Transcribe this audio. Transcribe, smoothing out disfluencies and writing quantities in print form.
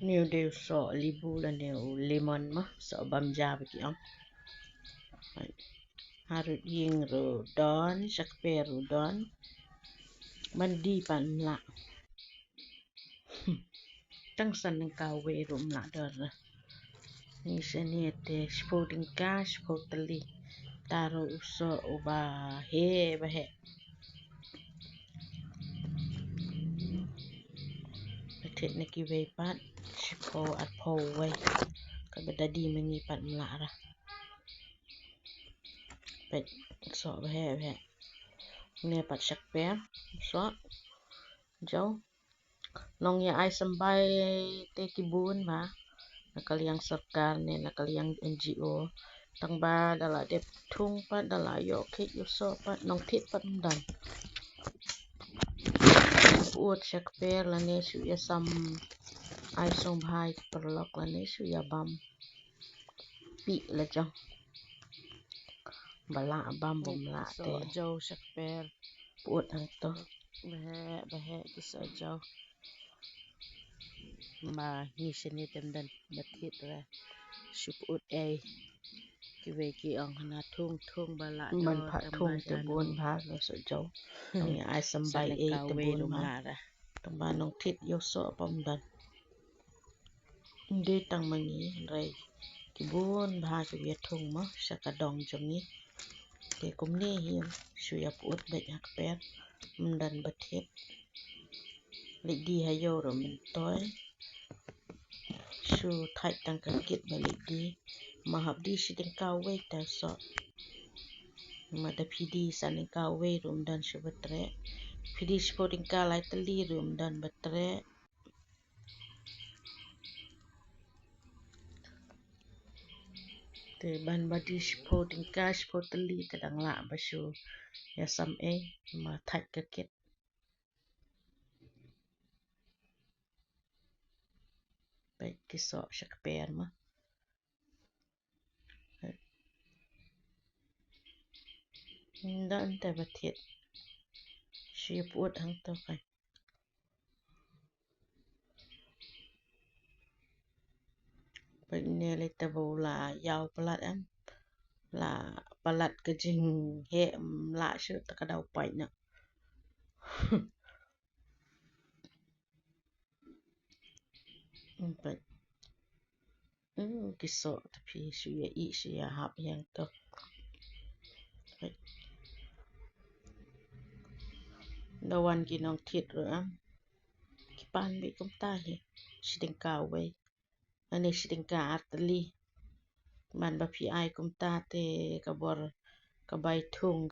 Nhiều đều sọ libu là nhiều lemon mah sọ băm da bagi am. Harut ying ro don shakpe ro don mandi pan la. Tang san ng kawe ro mla dor. Ni seni te sporting cash potali taro uso uba he bahe. Betet neki we pat sipo at po we. Kabedadi mengi pat mla ra. Pet so bahe. Ni pat shakpe so jau nong ya ai sambai te kibun ba nakaliang sarkar ne nakaliang NGO tang ba dala dep thung pa dala yo ke yo so pa nong thit pa dan uot shakper la ne su ya sam ai song bhai perlok la ne su ya bam pi la jang bala bam bom la te jau shakper uot ang to bahe kiso jau mà như sinh như tem đần bật thịt ra súp út ai cái ki ông hana thung ba la mình phải thung từ buôn ba rồi sợ cháu ông ai sắm bay ai từ buôn ba tông ba nông thịt yêu sợ bom đần đi tăng mình nhỉ rồi cái buôn ba cái việc thung mà sẽ cả đồng trong nhỉ thì cũng nè hiền suy áp út bệnh hắc pet mình đần bật thịt lịch đi hay vô rồi mình tối su thay tăng cái kit balik đi mà hợp đi sẽ đến cao way ta so mà đã pd san đến cao way room dan su betre pd sporting ka lai tali room dan betre te ban body sporting ka sportali kadang la basu ya sam mà thay cái kit baik kiso shakper ma dan te batit shi puot hang to kai baik ne le ta bola yaw pelat am la pelat ke jing he la shu ta ka dau pai na baik kiso tapi shu ya i shu ya hap yang to baik dawan ki nong thit ro am ki pan bi kum ta he shiding ka we ane shiding ka atli man ba pi ai kum ta te ka bor ka bai thung